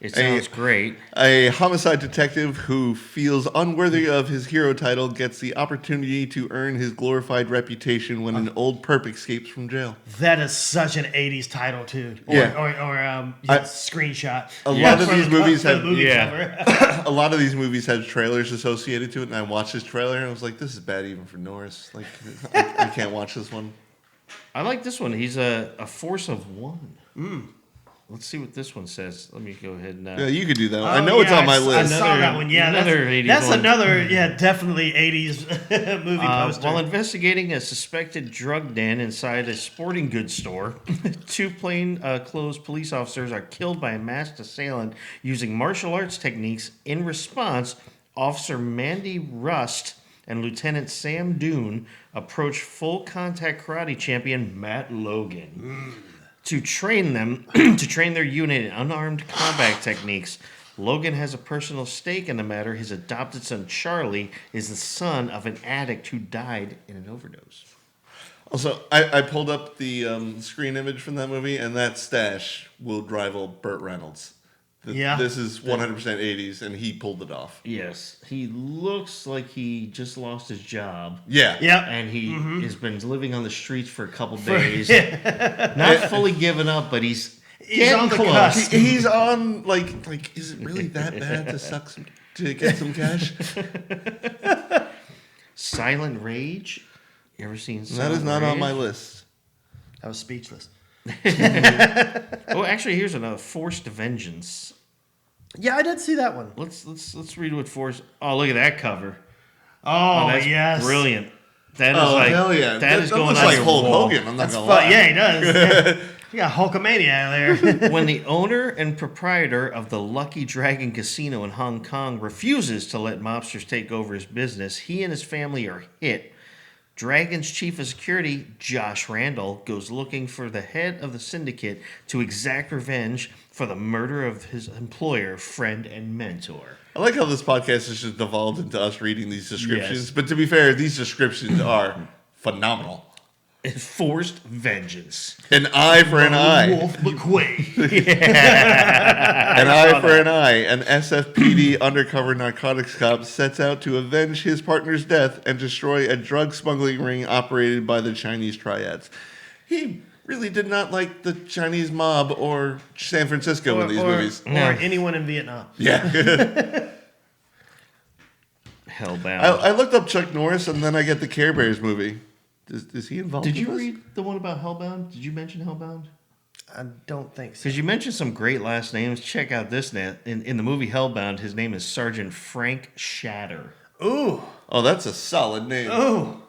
it sounds great. A homicide detective who feels unworthy of his hero title gets the opportunity to earn his glorified reputation when an old perp escapes from jail. that is such an 80s title too. Or screenshot. A lot of these movies have cover. a lot of these movies have trailers associated to it, and I watched this trailer and I was like, "This is bad even for Norris. Like, I can't watch this one." I like this one. He's a force of one. Let's see what this one says. Let me go ahead and... Yeah, you could do that one. I know it's on my I list. saw that one. Yeah, Another 80s that's one. another, definitely 80s movie poster. While investigating a suspected drug den inside a sporting goods store, two plainclothes police officers are killed by a masked assailant using martial arts techniques. In response, Officer Mandy Rust and Lieutenant Sam Doon approach full contact karate champion Matt Logan to train their unit in unarmed combat techniques. Logan has a personal stake in the matter. His adopted son Charlie is the son of an addict who died in an overdose. Also, I pulled up the screen image from that movie, and that stash will rival Burt Reynolds. This is 100% 80s, and he pulled it off. Yes, he looks like he just lost his job. Yeah. Yep. And he has been living on the streets for a couple days. Not fully given up, but he's getting on the close. cusp. He's on, like, is it really that bad to get some cash? Silent Rage. You ever seen That Silent is not Rage? on my list. I was speechless. Oh, actually, here's another Forced Vengeance. Yeah, I did see that one. Let's read what Forced. Oh, look at that cover. Oh, That's yes. brilliant. That is like hell yeah! That is going looks on like your Hulk wall. Hogan. I'm not gonna But lie. yeah, he does. You got Hulkamania there. When the owner and proprietor of the Lucky Dragon Casino in Hong Kong refuses to let mobsters take over his business, he and his family are hit. Dragon's chief of security, Josh Randall, goes looking for the head of the syndicate to exact revenge for the murder of his employer, friend, and mentor. I like how this podcast has just devolved into us reading these descriptions. Yes. But to be fair, these descriptions are phenomenal. Forced vengeance. An eye for an eye. Wolf McQueen. An eye for an eye. An SFPD undercover narcotics cop sets out to avenge his partner's death and destroy a drug smuggling ring operated by the Chinese triads. He really did not like the Chinese mob or San Francisco in these movies. Or anyone in Vietnam. Yeah. Hellbound. I looked up Chuck Norris and then I get the Care Bears movie. Is he involved Did in you this? read the one about Hellbound? Did you mention Hellbound? I don't think so. Because you mentioned some great last names. Check out this net. In the movie Hellbound, his name is Sergeant Frank Shatter. Ooh. Oh, that's a solid name. Ooh.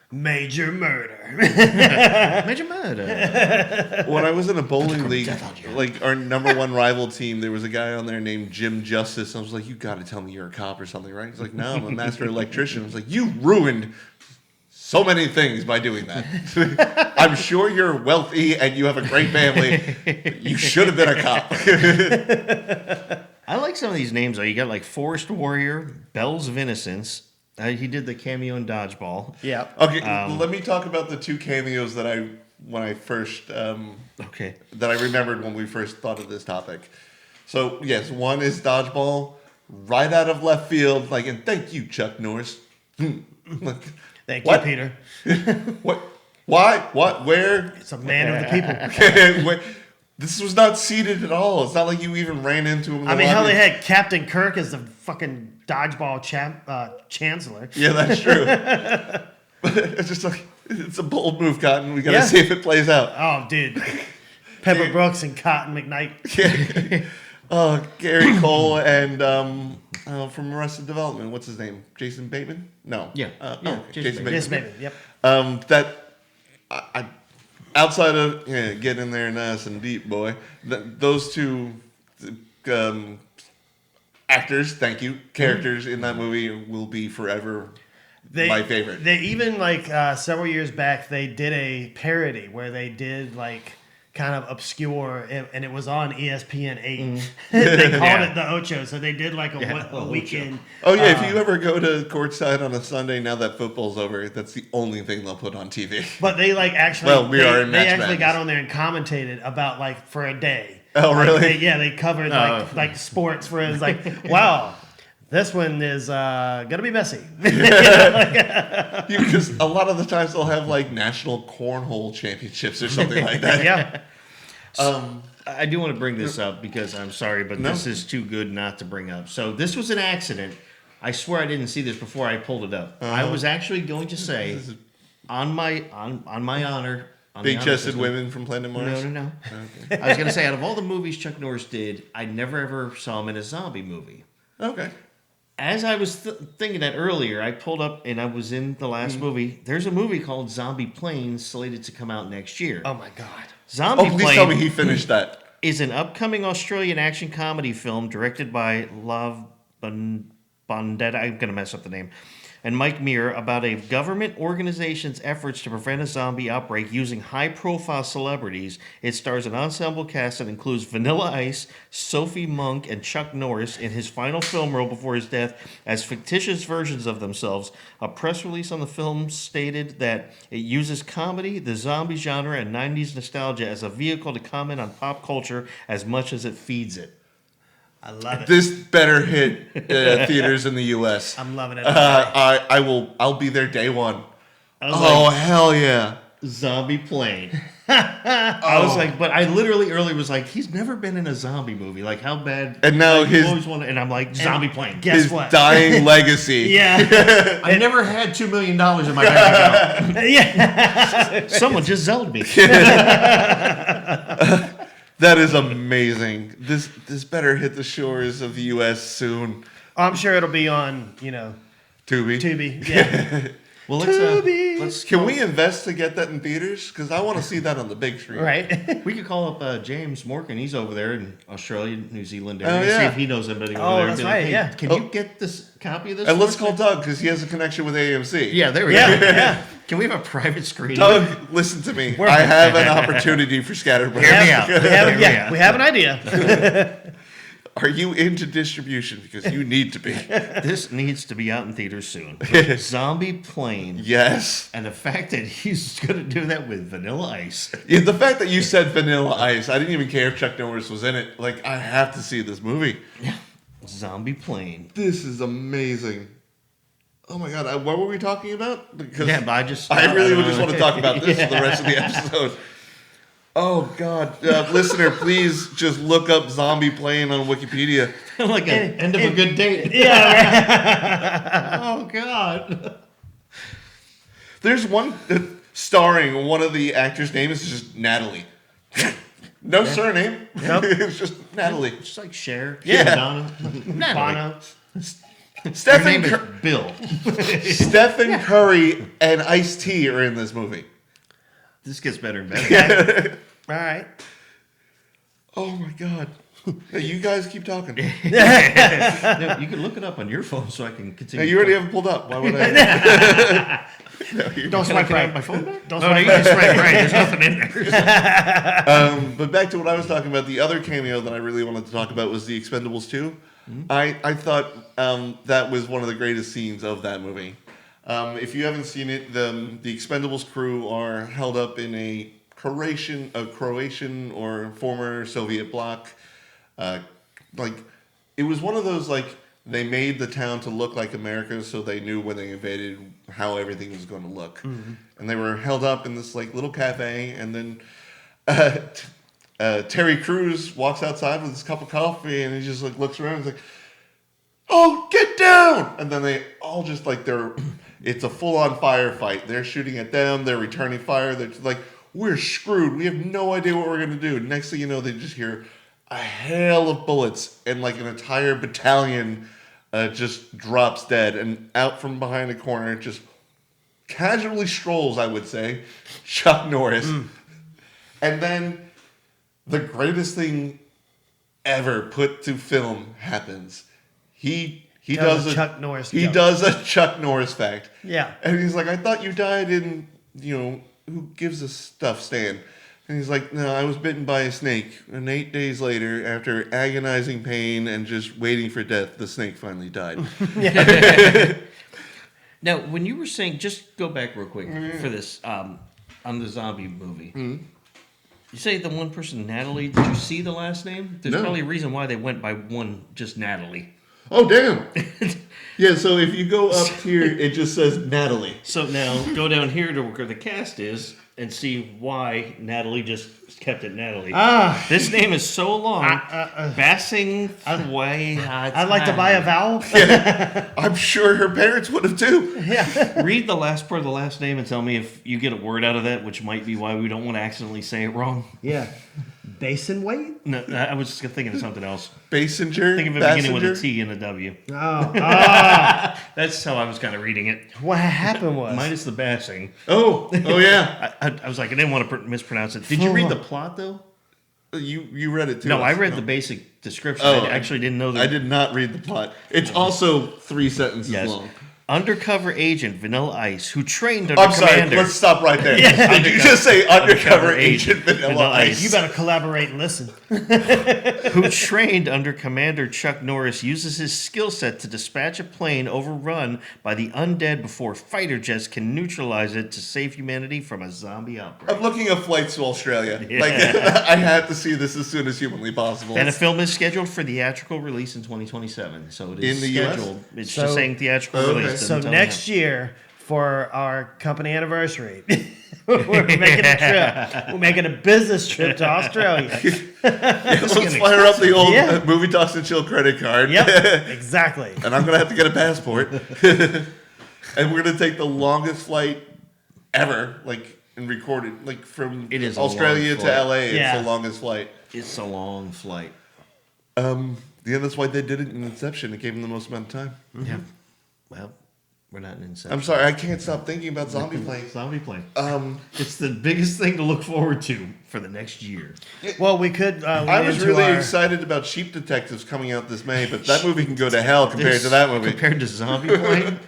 Major murder. Major murder. When I was in a bowling league, like our number one rival team, there was a guy on there named Jim Justice. I was like, "You got to tell me you're a cop or something, right?" He's like, "No, I'm a master electrician." I was like, "You ruined so many things by doing that. I'm sure you're wealthy and you have a great family. You should have been a cop." I like some of these names though. You got like Forest Warrior, Bells of Innocence. He did the cameo in Dodgeball. Yeah. Okay, let me talk about the two cameos that I remembered when we first thought of this topic. So yes, one is dodgeball, right out of left field. Like, and thank you, Chuck Norris. Like, Thank what? you, Peter. What? Why? What? Where? It's a man of the people. Wait, this was not seated at all. It's not like you even ran into him. In the I mean, how lobby. they had Captain Kirk as the fucking dodgeball chancellor. Yeah, that's true. But it's just like it's a bold move, Cotton. We gotta Yeah. see if it plays out. Oh, dude. Pepper Brooks and Cotton McKnight. Gary Cole and from Arrested Development, what's his name? Jason Bateman? No. Yeah. Okay. Jason Bateman. Yes, baby. Yep. That I outside of get in there nice and deep, boy. Those two actors, thank you, characters in that movie will be forever my favorite. They even several years back they did a parody where they did kind of obscure and it was on ESPN 8. They called it the Ocho, so they did a weekend. Oh yeah, if you ever go to courtside on a Sunday now that football's over, that's the only thing they'll put on TV. But they actually Well, we are in they Match actually Madness. got on there and commentated about for a day. Oh really? They covered sports for it. It's like, wow, this one is gonna be messy. Because a lot of the times they'll have national cornhole championships or something like that. Yeah. I do want to bring this up because I'm sorry, but No. this is too good not to bring up. So this was an accident. I swear I didn't see this before I pulled it up. I was actually going to say, on my honor, on the honor Big-chested system- women from Planet Mars. No. Okay. I was going to say, out of all the movies Chuck Norris did, I never ever saw him in a zombie movie. Okay. As I was thinking that earlier, I pulled up and I was in the last movie. There's a movie called Zombie Plane slated to come out next year. Oh my God. Zombie Oh, please Plane tell me he finished that. is an upcoming Australian action comedy film directed by Love Bondetta. I'm going to mess up the name. And Mike Muir about a government organization's efforts to prevent a zombie outbreak using high-profile celebrities. It stars an ensemble cast that includes Vanilla Ice, Sophie Monk, and Chuck Norris in his final film role before his death as fictitious versions of themselves. A press release on the film stated that it uses comedy, the zombie genre, and 90s nostalgia as a vehicle to comment on pop culture as much as it feeds it. I love it. This better hit theaters in the U.S. I'm loving it. I will. I'll be there day one. I was Oh hell yeah! Zombie Plane. I was like, but I literally earlier was like, he's never been in a zombie movie. Like, how bad? And now like, his- you always wanted, and I'm like, Zombie Plane. Guess His what? dying legacy. Yeah. I never had $2 million in my bank account. Yeah. Someone just zelled me. That is amazing. This better hit the shores of the U.S. soon. I'm sure it'll be on, Tubi. Tubi. Yeah. Well, Tubi. let's Can we invest to get that in theaters? Because I want to see that on the big screen. Right. We could call up James Morgan. He's over there in Australia, New Zealand Oh, area. See yeah. if he knows anybody over Oh, there. that's Be like, right, hey, yeah. Can you get this copy of this? And for let's us? call Doug because he has a connection with AMC. Yeah, there we Yeah. go. Yeah. Can we have a private screening? Doug, listen to me. I have an opportunity for Scatterbrain. Hear me out. We have an idea. Are you into distribution? Because you need to be. This needs to be out in theaters soon. Zombie Plane. Yes. And the fact that he's going to do that with Vanilla Ice. Yeah, the fact that you said Vanilla Ice, I didn't even care if Chuck Norris was in it. Like, I have to see this movie. Zombie Plane. This is amazing. Oh my god, what were we talking about? Because Yeah, but I just... I really would just know. want to talk about this for the rest of the episode. Oh god, listener, please just look up Zombie Plane on Wikipedia. Like an end of a good date. Yeah. Oh, God. There's one starring one of the actors' names is just Natalie. No surname. Nope. It's just Natalie. Just like Cher. Yeah. Madonna. Natalie. Bono. Her Stephen, name is Bill. Stephen Curry and Ice-T are in this movie. This gets better and better. All right. Oh my god. Hey, you guys keep talking. No, you can look it up on your phone so I can Now, continue. you already have it pulled up. Why would I? Don't swipe right. my phone back? Don't No, no, swipe you right. can swipe right. There's nothing in there. But back to what I was talking about, the other cameo that I really wanted to talk about was the Expendables 2. I thought that was one of the greatest scenes of that movie. If you haven't seen it, the Expendables crew are held up in a Croatian or former Soviet bloc like, it was one of those, like, they made the town to look like America so they knew when they invaded how everything was going to look. Mm-hmm. And they were held up in this, like, little cafe, and then Terry Crews walks outside with his cup of coffee, and he just, like, looks around and is like, oh, get down! And then they all just, like, it's a full-on firefight. They're shooting at them, they're returning fire, they're just like, we're screwed, we have no idea what we're going to do. Next thing you know, they just hear a hail of bullets, and, like, an entire battalion just drops dead, and out from behind a corner, just casually strolls, I would say, Chuck Norris. And then the greatest thing ever put to film happens. He does a Chuck Norris He joke. does a Chuck Norris fact. Yeah. And he's like, I thought you died in, who gives a stuff stand? And he's like, no, I was bitten by a snake. And 8 days later, after agonizing pain and just waiting for death, the snake finally died. Now, when you were saying, just go back real quick for this, on the zombie movie. Mm-hmm. You say the one person, Natalie, did you see the last name? There's probably a reason why they went by one, just Natalie. Oh, damn. Yeah, so if you go up here, it just says Natalie. So now, go down here to where the cast is, and see why Natalie just kept it Natalie. This name is so long. Bassing way. I'd like to buy a vowel. Yeah, I'm sure her parents would have too. Yeah. Read the last part of the last name and tell me if you get a word out of that, which might be why we don't want to accidentally say it wrong. Yeah. Basin weight? No, I was just thinking of something else. Basinger? Think of it beginning with a T and a W. Oh. That's how I was kind of reading it. What happened was... Minus the bassing. Oh yeah. I was like, I didn't want to mispronounce it. Did you read the plot, though? You read it too. No, I read the basic description. Oh, I actually didn't know that. I did not read the plot. It's also 3 sentences long. Undercover agent Vanilla Ice, who trained under I'm sorry, Commander. let's stop right there. Did you just say undercover agent Vanilla Ice? You better collaborate and listen. Who trained under Commander Chuck Norris, uses his skill set to dispatch a plane overrun by the undead before fighter jets can neutralize it to save humanity from a zombie outbreak. I'm looking at flights to Australia. Yeah. Like, I had to see this as soon as humanly possible. And the film is scheduled for theatrical release in 2027. So it is In the US? scheduled. It's just saying theatrical Okay. release. So next year, for our company anniversary, we're making a trip. We're making a business trip to Australia. Let's fire up the old Movie Talks and Chill credit card. Yep, exactly. And I'm going to have to get a passport. And we're going to take the longest flight ever, like, and record it. Like, from It is a Australia long to flight. LA. Yeah. It's the longest flight. It's a long flight. Yeah, that's why they did it in Inception. It gave them the most amount of time. Yeah. Well, we're not in Inception. I'm sorry, I can't stop thinking about zombie planes. Zombie plane. It's the biggest thing to look forward to for the next year. Well, we could. I was really excited about Sheep Detectives coming out this May, but that movie can go to hell compared to that movie. Compared to Zombie Plane?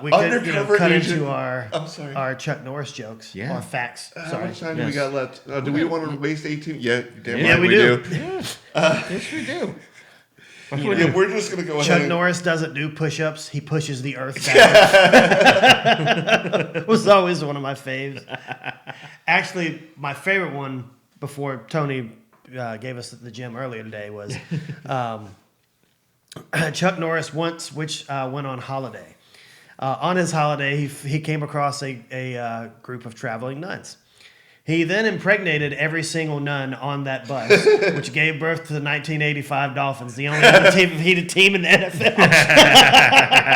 We could Undercover cut agent. into I'm sorry. our Chuck Norris jokes. Yeah. Or facts. How Sorry. much time do we Yes. got left? Do we want to waste 18? Yeah, damn Yeah, right we we do. do. Yes, we do. Yeah, we're just going to go Chuck ahead and... Norris doesn't do push-ups. He pushes the earth down. It was always one of my faves. Actually, my favorite one before Tony gave us at the gym earlier today was Chuck Norris once, which went on holiday. On his holiday, he came across a group of traveling nuns. He then impregnated every single nun on that bus, which gave birth to the 1985 Dolphins, the only undefeated team in the NFL.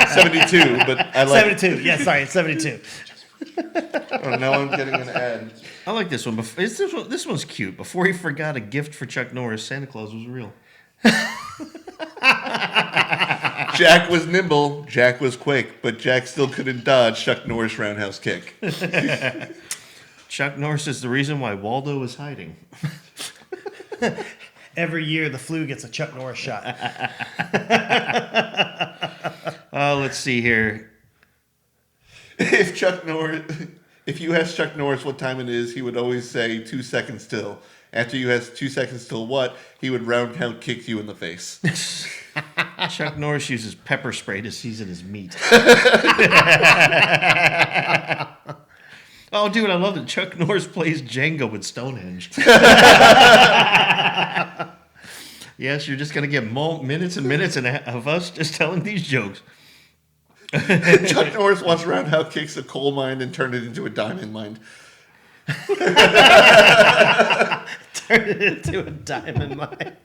72, but I like... 72. Yeah, sorry, it's 72. Oh, now I'm getting an ad. I like this one. This one's cute. Before he forgot a gift for Chuck Norris, Santa Claus was real. Jack was nimble, Jack was quick, but Jack still couldn't dodge Chuck Norris roundhouse kick. Chuck Norris is the reason why Waldo is hiding. Every year, the flu gets a Chuck Norris shot. Let's see here. If you asked Chuck Norris what time it is, he would always say 2 seconds till. After you asked 2 seconds till what, he would roundhouse kick you in the face. Chuck Norris uses pepper spray to season his meat. Oh, dude, I love that Chuck Norris plays Django with Stonehenge. Yes, you're just going to get minutes and minutes of us just telling these jokes. Chuck Norris once roundhouse kicks a coal mine and turned it into a diamond mine. Turn it into a diamond mine.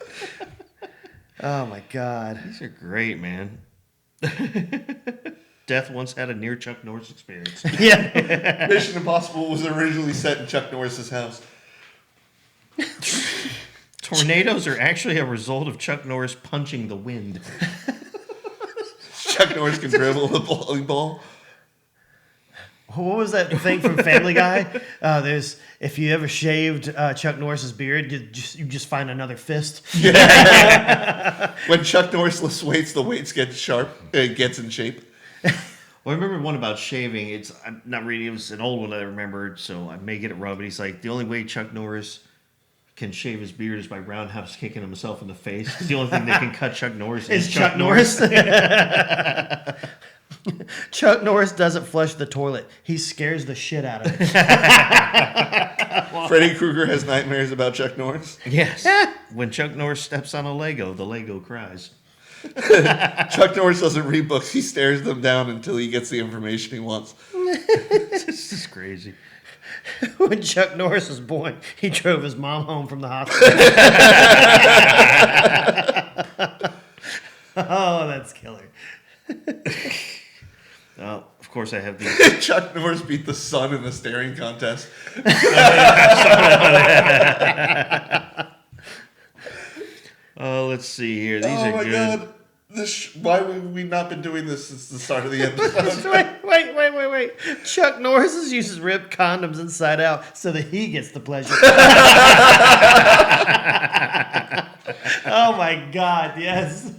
Oh my God. These are great, man. Death once had a near Chuck Norris experience. Yeah. Mission Impossible was originally set in Chuck Norris's house. Tornadoes are actually a result of Chuck Norris punching the wind. Chuck Norris can dribble the bowling ball. What was that thing from Family Guy? There's if you ever shaved Chuck Norris's beard, you just find another fist. When Chuck Norris lifts weights, the weights get sharp. It gets in shape. Well, I remember one about shaving. I'm not reading. It was an old one that I remembered, so I may get it wrong. But he's like, the only way Chuck Norris can shave his beard is by roundhouse kicking himself in the face. It's the only thing that can cut Chuck Norris Is Chuck Norris? Chuck Norris doesn't flush the toilet. He scares the shit out of it. Freddy Krueger has nightmares about Chuck Norris. Yes. When Chuck Norris steps on a Lego, the Lego cries. Chuck Norris doesn't read books. He stares them down until he gets the information he wants. This is crazy. When Chuck Norris was born, he drove his mom home from the hospital. Oh, that's killer. Oh, of course I have these. Chuck Norris beat the sun in the staring contest. Oh, let's see here. These are my good. God. Why have we not been doing this since the start of the episode? Wait. Chuck Norris uses ripped condoms inside out so that he gets the pleasure. Oh my God, yes.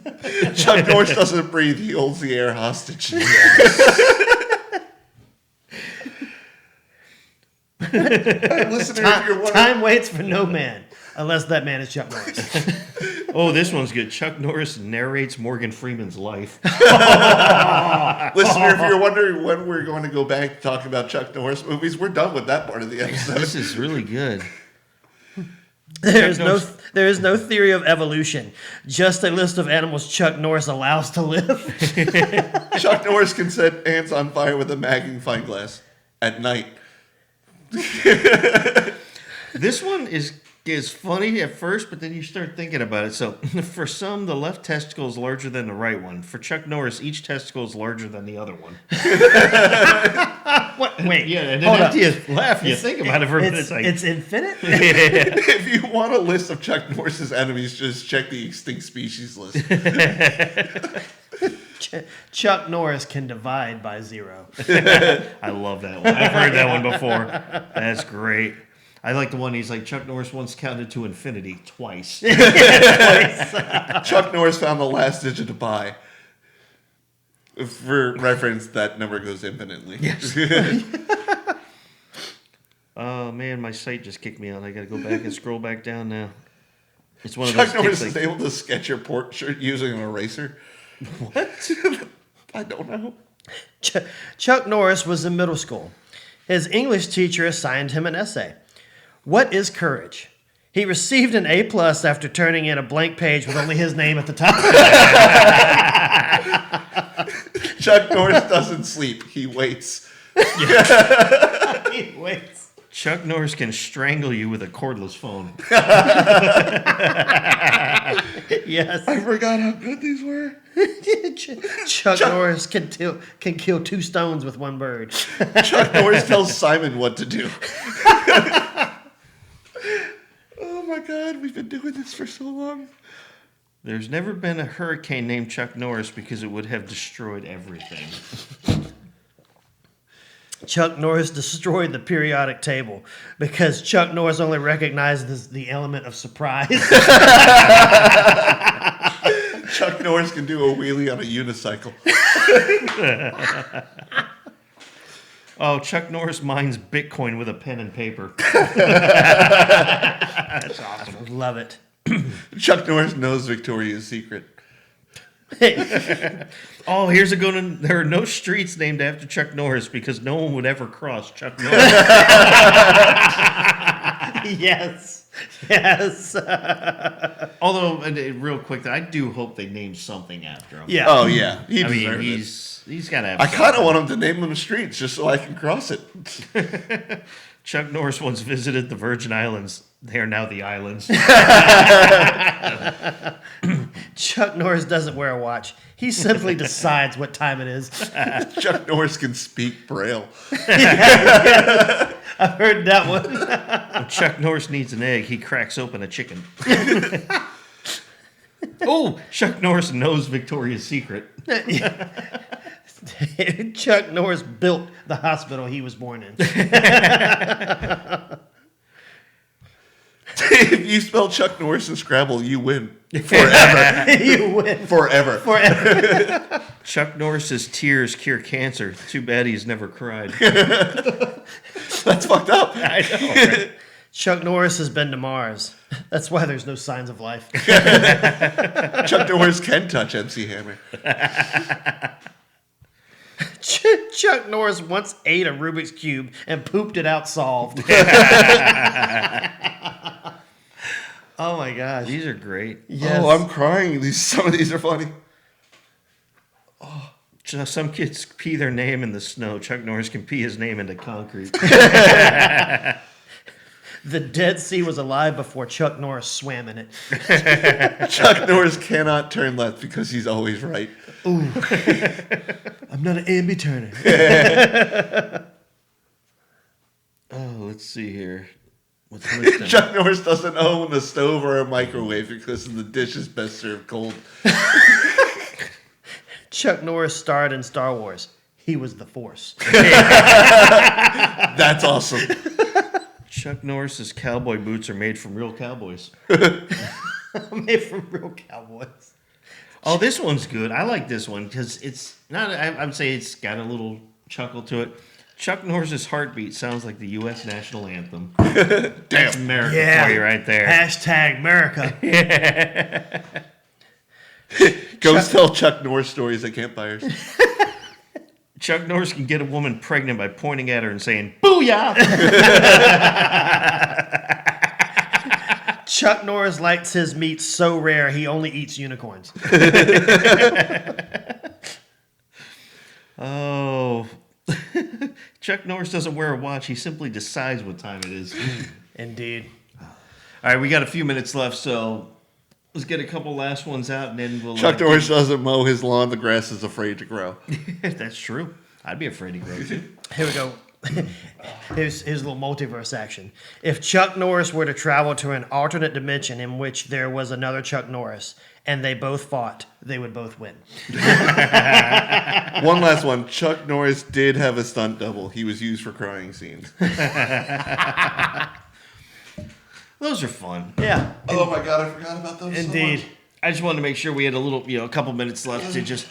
Chuck Norris doesn't breathe. He holds the air hostage. Hey, listener, if you're wondering, Time waits for no man, unless that man is Chuck Norris. Oh, this one's good. Chuck Norris narrates Morgan Freeman's life. listener, if you're wondering when we're going to go back to talk about Chuck Norris movies, we're done with that part of the episode. This is really good. There is no theory of evolution, just a list of animals Chuck Norris allows to live. Chuck Norris can set ants on fire with a magnifying glass at night. This one is funny at first, but then you start thinking about it. So, for some, the left testicle is larger than the right one. For Chuck Norris, each testicle is larger than the other one. What? Wait, Yeah, and hold then up. after you laugh, you think about it for a minute. It's like, It's infinite? If you want a list of Chuck Norris's enemies, just check the extinct species list. Chuck Norris can divide by 0. I love that one. I've heard that one before. That's great. I like the one he's like, Chuck Norris once counted to infinity twice. Chuck Norris found the last digit of pi. For reference, that number goes infinitely. Yes. Oh, man, my site just kicked me out. I got to go back and scroll back down now. It's one of Chuck those Norris kicks is like, able to sketch your portrait using an eraser. what? I don't know. Chuck Norris was in middle school. His English teacher assigned him an essay. What is courage? He received an A+ after turning in a blank page with only his name at the top. Chuck Norris doesn't sleep. He waits. He waits. Chuck Norris can strangle you with a cordless phone. Yes. I forgot how good these were. Chuck Norris can kill 2 stones with 1 bird. Chuck Norris tells Simon what to do. Oh my God, we've been doing this for so long. There's never been a hurricane named Chuck Norris because it would have destroyed everything. Chuck Norris destroyed the periodic table because Chuck Norris only recognizes the element of surprise. Chuck Norris can do a wheelie on a unicycle. Oh, Chuck Norris mines Bitcoin with a pen and paper. That's awesome. Love it. Chuck Norris knows Victoria's Secret. Oh, here's a good one. There are no streets named after Chuck Norris because no one would ever cross Chuck Norris. Yes. Yes. Although, real quick, I do hope they name something after him. Yeah. Oh yeah, he I mean, deserves it. he's got to have. I kind of something. want him to name them streets just so I can cross it. Chuck Norris once visited the Virgin Islands. They are now the islands. Chuck Norris doesn't wear a watch. He simply decides what time it is. Chuck Norris can speak Braille. I've heard that one. When Chuck Norris needs an egg, he cracks open a chicken. Oh, Chuck Norris knows Victoria's Secret. Chuck Norris built the hospital he was born in. If you spell Chuck Norris in Scrabble, you win. Forever. You win. Forever. Forever. Chuck Norris's tears cure cancer. Too bad he's never cried. That's fucked up. I know. Right? Chuck Norris has been to Mars. That's why there's no signs of life. Chuck Norris can touch MC Hammer. Chuck Norris once ate a Rubik's Cube and pooped it out solved. Oh my gosh. These are great. Yes. Oh, I'm crying. Some of these are funny. Some kids pee their name in the snow. Chuck Norris can pee his name into concrete. The Dead Sea was alive before Chuck Norris swam in it. Chuck Norris cannot turn left because he's always right. Ooh. I'm not an ambi turner. Oh, let's see here. What's listed? Chuck Norris doesn't own a stove or a microwave because the dish is best served cold. Chuck Norris starred in Star Wars. He was the Force. That's awesome. Chuck Norris's cowboy boots are made from real cowboys. Made from real cowboys. Oh, this one's good. I like this one because it's not. I would say it's got a little chuckle to it. Chuck Norris's heartbeat sounds like the U.S. national anthem. That's America for you right there. Hashtag America. Go tell Chuck Norris stories at campfires. Chuck Norris can get a woman pregnant by pointing at her and saying, "Booyah!" Chuck Norris likes his meat so rare he only eats unicorns. Oh. Chuck Norris doesn't wear a watch. He simply decides what time it is. Indeed. All right, we got a few minutes left, so let's get a couple last ones out, and then we'll... Chuck Norris doesn't mow his lawn. The grass is afraid to grow. That's true. I'd be afraid to grow, too. Here we go. Here's a little multiverse action. If Chuck Norris were to travel to an alternate dimension in which there was another Chuck Norris and they both fought, they would both win. One last one. Chuck Norris did have a stunt double. He was used for crying scenes. Those are fun. Yeah. Oh my God, I forgot about those. Indeed. So much. I just wanted to make sure we had a couple minutes left to just,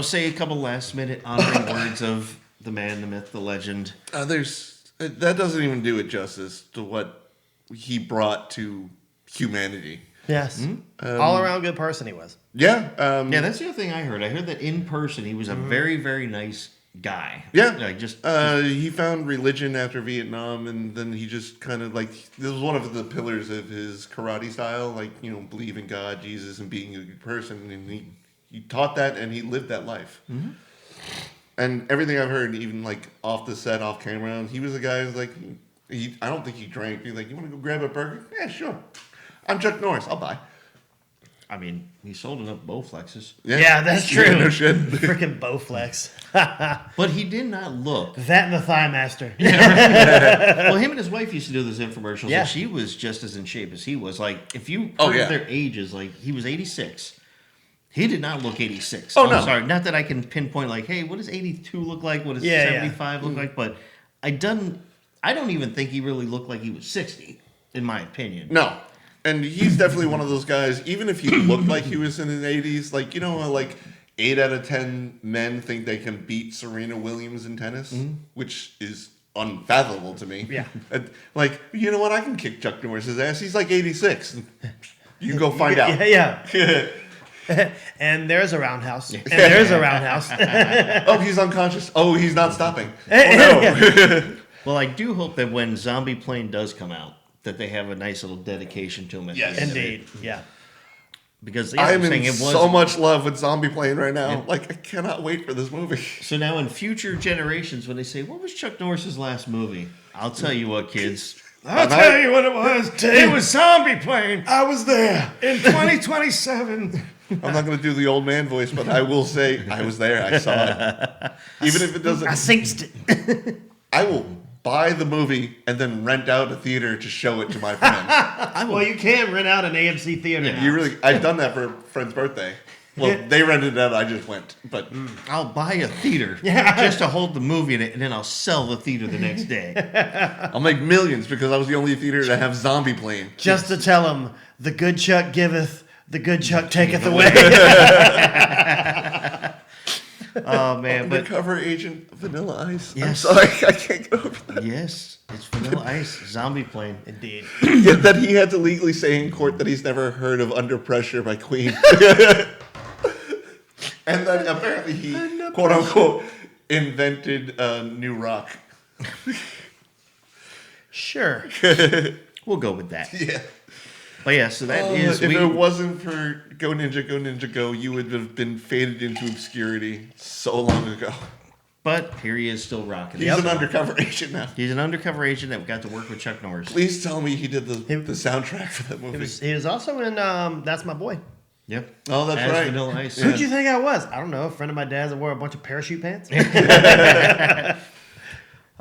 say a couple last minute honoring words of the man, the myth, the legend. That doesn't even do it justice to what he brought to humanity. Yes. All around good person he was. Yeah. Yeah, that's the other thing I heard. I heard that in person he was a very, very nice guy. Yeah. Like he found religion after Vietnam, and then he just kind of this was one of the pillars of his karate style, believe in God, Jesus, and being a good person. And he taught that, and he lived that life. Mm-hmm. And everything I've heard, even off the set, off camera, he was a guy who's I don't think he drank. He's like, you want to go grab a burger? Yeah, sure. I'm Chuck Norris. I'll buy. I mean, he sold enough Bowflexes. Yeah, that's true. Yeah, no shit. Freaking Bowflex. But he did not look. That and the Thigh Master. Well, him and his wife used to do those infomercials, Yeah. and she was just as in shape as he was. If you Oh, heard yeah. their ages, he was 86. He did not look 86. Oh, I'm no. sorry. Not that I can pinpoint, hey, what does 82 look like? What does Yeah, 75 look like? But I don't even think he really looked like he was 60, in my opinion. No. And he's definitely one of those guys, even if he looked like he was in his 80s, 8 out of 10 men think they can beat Serena Williams in tennis, which is unfathomable to me. Yeah. And, you know what? I can kick Chuck Norris's ass. He's 86. You can go find out. Yeah. And there's a roundhouse. And there's a roundhouse. Oh, he's unconscious. Oh, he's not stopping. Oh, no. Well, I do hope that when Zombie Plane does come out, that they have a nice little dedication to him at Yes. the end of it. Indeed. Yeah. Because I I'm am saying in it was so much love with Zombie Plane right now. Like, I cannot wait for this movie. So now in future generations, when they say, what was Chuck Norris's last movie? I'll tell you what, kids. I'll tell you what it was. It was Zombie Plane I was there. in 2027. I'm not going to do the old man voice, but I will say I was there. I saw it. Even if it doesn't, I synced it. I will buy the movie and then rent out a theater to show it to my friends. Well, you can rent out an AMC theater now. You really, I've done that for a friend's birthday. Well, they rented it out. I just went, but I'll buy a theater just to hold the movie in it, and then I'll sell the theater the next day. I'll make millions because I was the only theater to have Zombie Plane. Just to tell him, the good Chuck giveth, the good Chuck taketh away. Oh man, but Undercover Agent Vanilla Ice. I'm Yes. sorry, I can't get over that. yes, it's Vanilla Ice, Zombie Plane. Indeed. Yet that he had to legally say in court that he's never heard of Under Pressure by Queen. And then apparently he, quote unquote, invented new rock. Sure. We'll go with that. Yeah. But yeah, so that is If it wasn't for Go Ninja Go, you would have been faded into obscurity so long ago. But here he is still rocking. He's an undercover agent now. He's an undercover agent that got to work with Chuck Norris. Please tell me he did the soundtrack for that movie. He was also in That's My Boy. Yep. Oh, that's As right. Vanilla Ice. Who'd you think I was? I don't know. A friend of my dad's that wore a bunch of parachute pants.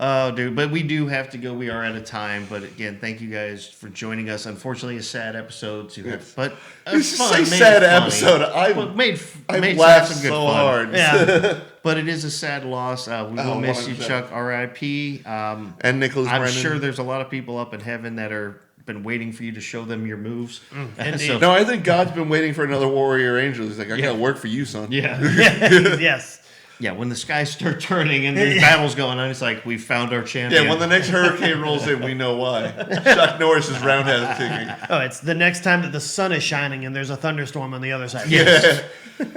Oh, dude. But we do have to go. We are out of time. But again, thank you guys for joining us. Unfortunately, a sad episode to have, but It's fun. just a Made sad it funny. episode. Well, made I've some laughed good so fun. hard. Yeah. But it is a sad loss. We will miss you, 100%. Chuck. R.I.P. And Nicholas I'm Brennan. sure there's a lot of people up in heaven that are been waiting for you to show them your moves. indeed. No, I think God's been waiting for another warrior angel. He's like, I got work for you, son. Yeah. Yes. Yeah, when the skies start turning and there's battles going on, it's like we found our champion. Yeah, when the next hurricane rolls in, we know why. Chuck Norris's roundhouse kicking. Oh, it's the next time that the sun is shining and there's a thunderstorm on the other side. Yes.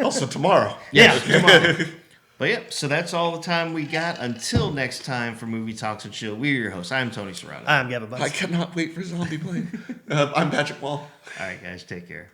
Also tomorrow. Yeah. Come on. But yep, so that's all the time we got. Until next time for Movie Talks and Chill, we're your hosts. I'm Tony Serrano. I'm Gavin I Bucks. cannot wait for Zombie Plane. I'm Patrick Wall. All right, guys, take care.